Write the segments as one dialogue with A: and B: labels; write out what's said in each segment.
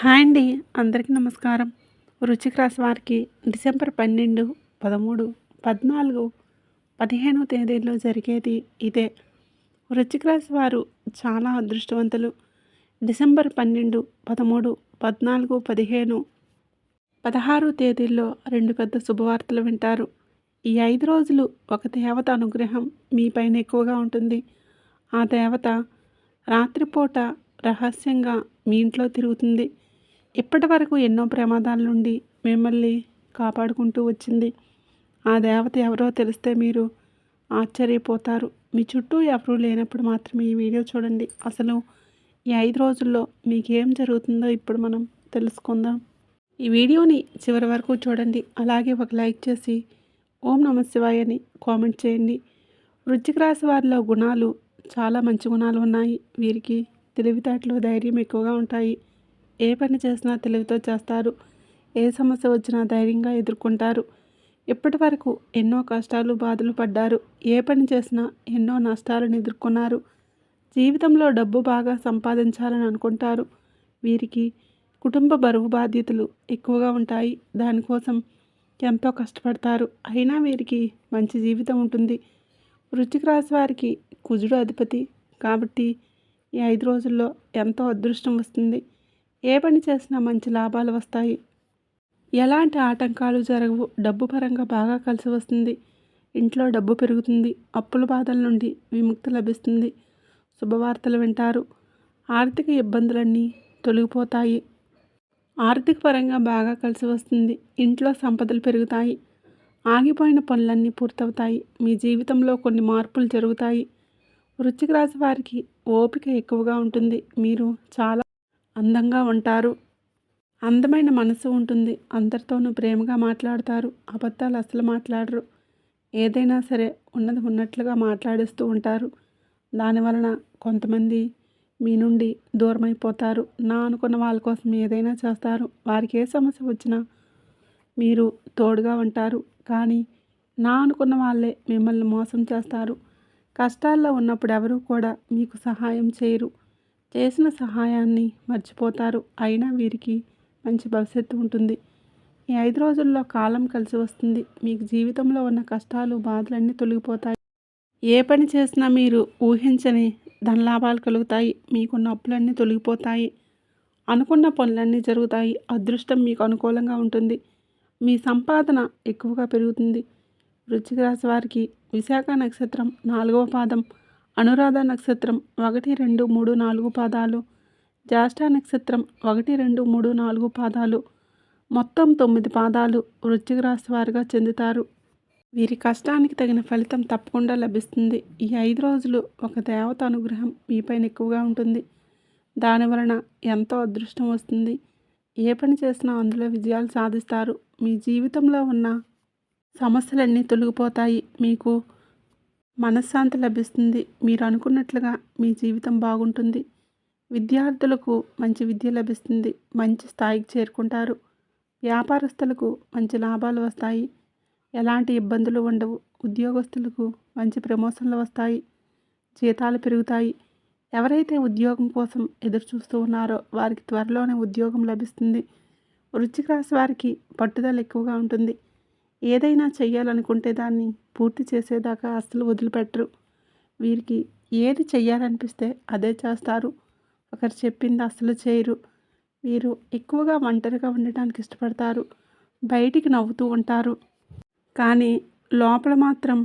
A: Hi అండి. అందరికీ నమస్కారం. వృశ్చిక రాశి వారికి డిసెంబర్ 12, 13, 14, 15 తేదీల్లో జరిగేది ఇదే. వృశ్చిక రాశి వారు చాలా అదృష్టవంతులు. డిసెంబర్ 12, 13, 14, 15, 16 తేదీల్లో 2 పెద్ద శుభవార్తలు వింటారు. ఈ 5 రోజులు ఒక దేవత అనుగ్రహం మీ పైన ఎక్కువగా ఉంటుంది. ఆ దేవత రాత్రిపూట రహస్యంగా మీ ఇంట్లో తిరుగుతుంది. ఇప్పటి వరకు ఎన్నో ప్రమాదాల నుండి మిమ్మల్ని కాపాడుకుంటూ వచ్చింది. ఆ దేవత ఎవరో తెలిస్తే మీరు ఆశ్చర్యపోతారు. మీ చుట్టూ ఎవరూ లేనప్పుడు మాత్రమే ఈ వీడియో చూడండి. అసలు ఈ 5 రోజుల్లో మీకేం జరుగుతుందో ఇప్పుడు మనం తెలుసుకుందాం. ఈ వీడియోని చివరి వరకు చూడండి. అలాగే ఒక లైక్ చేసి ఓం నమః శివాయ అని కామెంట్ చేయండి. వృశ్చిక రాశి వారిలో గుణాలు చాలా మంచి గుణాలు ఉన్నాయి. వీరికి తెలివితేటలు, ధైర్యం ఎక్కువగా ఉంటాయి. ఏ పని చేసినా తెలివితో చేస్తారు. ఏ సమస్య వచ్చినా ధైర్యంగా ఎదుర్కొంటారు. ఇప్పటి వరకు ఎన్నో కష్టాలు, బాధలు పడ్డారు. ఏ పని చేసినా ఎన్నో నష్టాలను ఎదుర్కొన్నారు. జీవితంలో డబ్బు బాగా సంపాదించాలని అనుకుంటారు. వీరికి కుటుంబ బరువు బాధ్యతలు ఎక్కువగా ఉంటాయి. దానికోసం ఎంతో కష్టపడతారు. అయినా వీరికి మంచి జీవితం ఉంటుంది. వృశ్చిక రాశి వారికి కుజుడు అధిపతి కాబట్టి ఈ 5 రోజుల్లో ఎంతో అదృష్టం వస్తుంది. ఏ పని చేసినా మంచి లాభాలు వస్తాయి. ఎలాంటి ఆటంకాలు జరగవు. డబ్బు పరంగా బాగా కలిసి వస్తుంది. ఇంట్లో డబ్బు పెరుగుతుంది. అప్పుల బాధల నుండి విముక్తి లభిస్తుంది. శుభవార్తలు వింటారు. ఆర్థిక ఇబ్బందులన్నీ తొలగిపోతాయి. ఆర్థిక పరంగా బాగా కలిసి వస్తుంది. ఇంట్లో సంపదలు పెరుగుతాయి. ఆగిపోయిన పనులన్నీ పూర్తవుతాయి. మీ జీవితంలో కొన్ని మార్పులు జరుగుతాయి. వృశ్చిక రాశి వారికి ఓపిక ఎక్కువగా ఉంటుంది. మీరు చాలా అందంగా ఉంటారు. అందమైన మనసు ఉంటుంది. అందరితోనూ ప్రేమగా మాట్లాడతారు. అబద్ధాలు అసలు మాట్లాడరు. ఏదైనా సరే ఉన్నది ఉన్నట్లుగా మాట్లాడేస్తూ ఉంటారు. దానివలన కొంతమంది మీ నుండి దూరమైపోతారు. నా అనుకున్న వాళ్ళ కోసం ఏదైనా చేస్తారు. వారికి ఏ సమస్య వచ్చినా మీరు తోడుగా ఉంటారు. కానీ నా అనుకున్న వాళ్ళే మిమ్మల్ని మోసం చేస్తారు. కష్టాల్లో ఉన్నప్పుడు ఎవరూ కూడా మీకు సహాయం చేయరు. చేసిన సహాయాన్ని మర్చిపోతారు. అయినా వీరికి మంచి భవిష్యత్తు ఉంటుంది. ఈ 5 రోజుల్లో కాలం కలిసి వస్తుంది. మీకు జీవితంలో ఉన్న కష్టాలు, బాధలన్నీ తొలగిపోతాయి. ఏ పని చేసినా మీరు ఊహించని ధనలాభాలు కలుగుతాయి. మీకున్న అప్పులన్నీ తొలగిపోతాయి. అనుకున్న పనులన్నీ జరుగుతాయి. అదృష్టం మీకు అనుకూలంగా ఉంటుంది. మీ సంపాదన ఎక్కువగా పెరుగుతుంది. వృశ్చిక రాశి వారికి విశాఖ నక్షత్రం 4వ పాదం, అనురాధ నక్షత్రం 1, 2, 3, 4 పాదాలు, జ్యేష్ఠ నక్షత్రం 1, 2, 3, 4 పాదాలు, మొత్తం 9 పాదాలు వృశ్చిక రాశి వారిగా చెందుతారు. వీరి కష్టానికి తగిన ఫలితం తప్పకుండా లభిస్తుంది. ఈ 5 రోజులు ఒక దేవత అనుగ్రహం మీపైన ఎక్కువగా ఉంటుంది. దానివలన ఎంతో అదృష్టం వస్తుంది. ఏ పని చేసినా అందులో విజయాలు సాధిస్తారు. మీ జీవితంలో ఉన్న సమస్యలన్నీ తొలగిపోతాయి. మీకు మనశ్శాంతి లభిస్తుంది. మీరు అనుకున్నట్లుగా మీ జీవితం బాగుంటుంది. విద్యార్థులకు మంచి విద్య లభిస్తుంది. మంచి స్థాయికి చేరుకుంటారు. వ్యాపారస్తులకు మంచి లాభాలు వస్తాయి. ఎలాంటి ఇబ్బందులు ఉండవు. ఉద్యోగస్తులకు మంచి ప్రమోషన్లు వస్తాయి. జీతాలు పెరుగుతాయి. ఎవరైతే ఉద్యోగం కోసం ఎదురు చూస్తూ ఉన్నారో వారికి త్వరలోనే ఉద్యోగం లభిస్తుంది. వృశ్చిక రాశి వారికి పట్టుదల ఎక్కువగా ఉంటుంది. ఏదైనా చెయ్యాలనుకుంటే దాన్ని పూర్తి చేసేదాకా అస్సలు వదిలిపెట్టరు. వీరికి ఏది చెయ్యాలనిపిస్తే అదే చేస్తారు. ఒకరు చెప్పింది అస్సలు చేయరు. వీరు ఎక్కువగా ఒంటరిగా ఉండటానికి ఇష్టపడతారు. బయటికి నవ్వుతూ ఉంటారు. కానీ లోపల మాత్రం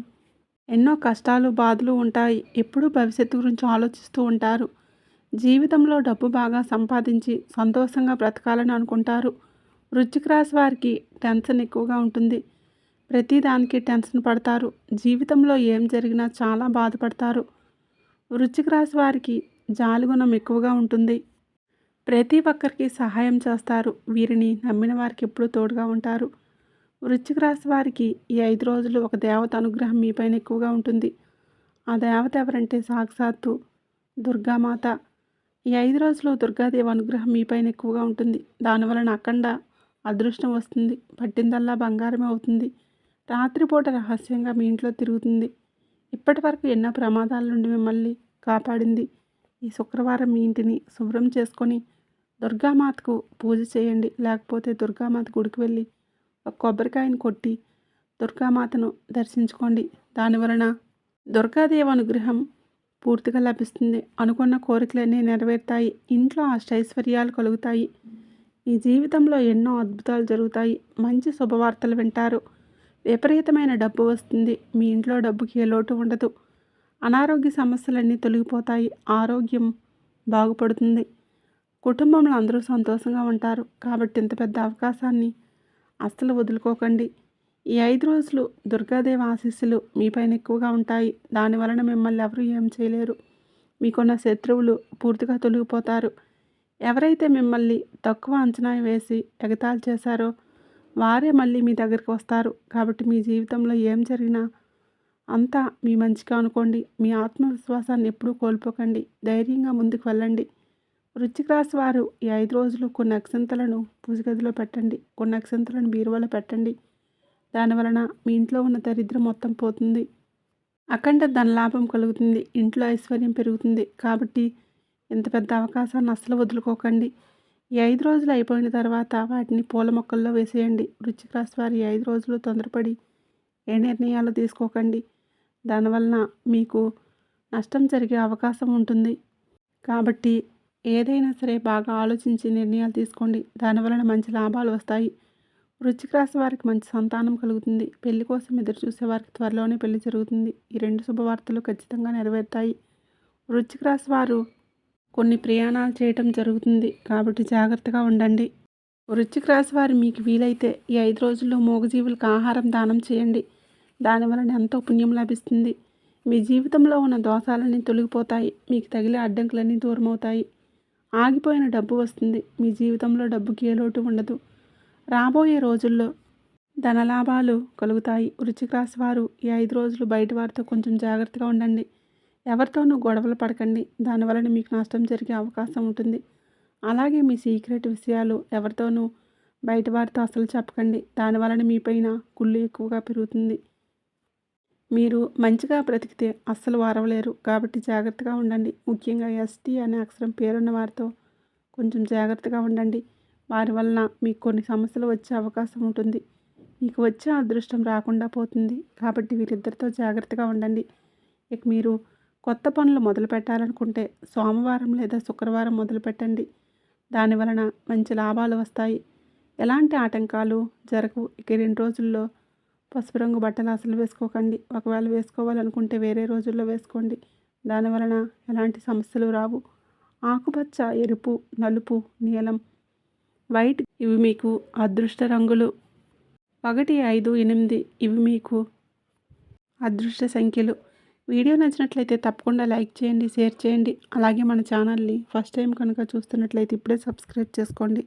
A: ఎన్నో కష్టాలు, బాధలు ఉంటాయి. ఎప్పుడూ భవిష్యత్తు గురించి ఆలోచిస్తూ ఉంటారు. జీవితంలో డబ్బు బాగా సంపాదించి సంతోషంగా బ్రతకాలని అనుకుంటారు. వృశ్చిక రాశి వారికి టెన్షన్ ఎక్కువగా ఉంటుంది. ప్రతిదానికి టెన్షన్ పడతారు. జీవితంలో ఏం జరిగినా చాలా బాధపడతారు. వృశ్చిక రాశి వారికి జాలిగుణం ఎక్కువగా ఉంటుంది. ప్రతి ఒక్కరికి సహాయం చేస్తారు. వీరిని నమ్మిన వారికి ఎప్పుడూ తోడుగా ఉంటారు. వృశ్చిక రాశి వారికి ఈ 5 రోజులు ఒక దేవత అనుగ్రహం మీపైన ఎక్కువగా ఉంటుంది. ఆ దేవత ఎవరంటే సాక్షాత్తు దుర్గామాత. ఈ 5 రోజులు దుర్గాదేవి అనుగ్రహం మీపైన ఎక్కువగా ఉంటుంది. దానివలన అఖండ అదృష్టం వస్తుంది. పట్టిందల్లా బంగారమే అవుతుంది. రాత్రిపూట రహస్యంగా మీ ఇంట్లో తిరుగుతుంది. ఇప్పటి వరకు ఎన్నో ప్రమాదాల నుండి మిమ్మల్ని కాపాడింది. ఈ శుక్రవారం మీ ఇంటిని శుభ్రం చేసుకొని దుర్గామాతకు పూజ చేయండి. లేకపోతే దుర్గామాత గుడికి వెళ్ళి ఒక కొబ్బరికాయను కొట్టి దుర్గామాతను దర్శించుకోండి. దానివలన దుర్గాదేవి అనుగ్రహం పూర్తిగా లభిస్తుంది. అనుకున్న కోరికలన్నీ నెరవేరుతాయి. ఇంట్లో అష్టైశ్వర్యాలు కలుగుతాయి. మీ జీవితంలో ఎన్నో అద్భుతాలు జరుగుతాయి. మంచి శుభవార్తలు వింటారు. విపరీతమైన డబ్బు వస్తుంది. మీ ఇంట్లో డబ్బుకి ఏ లోటు ఉండదు. అనారోగ్య సమస్యలన్నీ తొలగిపోతాయి. ఆరోగ్యం బాగుపడుతుంది. కుటుంబంలో అందరూ సంతోషంగా ఉంటారు. కాబట్టి ఇంత పెద్ద అవకాశాన్ని అస్సలు వదులుకోకండి. ఈ 5 రోజులు దుర్గాదేవి ఆశీస్సులు మీపైన ఎక్కువగా ఉంటాయి. దానివలన మిమ్మల్ని ఎవరు ఏం చేయలేరు. మీకున్న శత్రువులు పూర్తిగా తొలగిపోతారు. ఎవరైతే మిమ్మల్ని తక్కువ అంచనా వేసి ఎగతాళి చేశారో వారే మళ్ళీ మీ దగ్గరికి వస్తారు. కాబట్టి మీ జీవితంలో ఏం జరిగినా అంతా మీ మంచిగా అనుకోండి. మీ ఆత్మవిశ్వాసాన్ని ఎప్పుడూ కోల్పోకండి. ధైర్యంగా ముందుకు వెళ్ళండి. వృశ్చిక రాశి వారు ఈ 5 రోజులు కొన్ని అక్షింతలను పూజగదిలో పెట్టండి. కొన్ని అక్షింతలను బీరువాలో పెట్టండి. దానివలన మీ ఇంట్లో ఉన్న దరిద్రం మొత్తం పోతుంది. అఖండ ధనలాభం కలుగుతుంది. ఇంట్లో ఐశ్వర్యం పెరుగుతుంది. కాబట్టి ఇంత పెద్ద అవకాశాన్ని అస్సలు వదులుకోకండి. ఈ 5 రోజులు అయిపోయిన తర్వాత వాటిని పూల మొక్కల్లో వేసేయండి. వృశ్చిక రాశి వారు ఈ 5 రోజులు తొందరపడి ఏ నిర్ణయాలు తీసుకోకండి. దానివలన మీకు నష్టం జరిగే అవకాశం ఉంటుంది. కాబట్టి ఏదైనా సరే బాగా ఆలోచించి నిర్ణయాలు తీసుకోండి. దానివలన మంచి లాభాలు వస్తాయి. వృశ్చిక రాశి వారికి మంచి సంతానం కలుగుతుంది. పెళ్లి కోసం ఎదురు చూసే వారికి త్వరలోనే పెళ్లి జరుగుతుంది. ఈ 2 శుభవార్తలు ఖచ్చితంగా నెరవేరుతాయి. వృశ్చిక రాశి వారు కొన్ని ప్రయాణాలు చేయటం జరుగుతుంది. కాబట్టి జాగ్రత్తగా ఉండండి. వృశ్చిక రాశి వారు మీకు వీలైతే ఈ 5 రోజుల్లో మూగజీవులకు ఆహారం దానం చేయండి. దానివలన ఎంతో పుణ్యం లభిస్తుంది. మీ జీవితంలో ఉన్న దోషాలన్నీ తొలగిపోతాయి. మీకు తగిలే అడ్డంకులన్నీ దూరమవుతాయి. ఆగిపోయిన డబ్బు వస్తుంది. మీ జీవితంలో డబ్బుకి ఏ లోటు ఉండదు. రాబోయే రోజుల్లో ధనలాభాలు కలుగుతాయి. వృశ్చిక రాశి వారు ఈ 5 రోజులు బయట వారితో కొంచెం జాగ్రత్తగా ఉండండి. ఎవరితోనూ గొడవలు పడకండి. దానివలన మీకు నష్టం జరిగే అవకాశం ఉంటుంది. అలాగే మీ సీక్రెట్ విషయాలు ఎవరితోనూ బయట వారితో అసలు చెప్పకండి. దానివలన మీపైన కుళ్ళు ఎక్కువగా పెరుగుతుంది. మీరు మంచిగా బ్రతికితే అస్సలు వారవలేరు. కాబట్టి జాగ్రత్తగా ఉండండి. ముఖ్యంగా ఎస్టీ అనే అక్షరం పేరున్న వారితో కొంచెం జాగ్రత్తగా ఉండండి. వారి వలన మీకు కొన్ని సమస్యలు వచ్చే అవకాశం ఉంటుంది. మీకు వచ్చే అదృష్టం రాకుండా పోతుంది. కాబట్టి వీరిద్దరితో జాగ్రత్తగా ఉండండి. ఇక మీరు కొత్త పనులు మొదలు పెట్టాలనుకుంటే సోమవారం లేదా శుక్రవారం మొదలు పెట్టండి. దానివలన మంచి లాభాలు వస్తాయి. ఎలాంటి ఆటంకాలు జరగవు. ఇక 2 రోజుల్లో పసుపు రంగు బట్టలు అసలు వేసుకోకండి. ఒకవేళ వేసుకోవాలనుకుంటే వేరే రోజుల్లో వేసుకోండి. దానివలన ఎలాంటి సమస్యలు రావు. ఆకుపచ్చ, ఎరుపు, నలుపు, నీలం, వైట్ ఇవి మీకు అదృష్ట రంగులు. 1, 5, 8 ఇవి మీకు అదృష్ట సంఖ్యలు. వీడియో నచ్చినట్లయితే తప్పకుండా లైక్ చేయండి, షేర్ చేయండి. అలాగే మన ఛానల్ని ఫస్ట్ టైం కనుక చూస్తున్నట్లయితే ఇప్పుడే సబ్స్క్రైబ్ చేసుకోండి.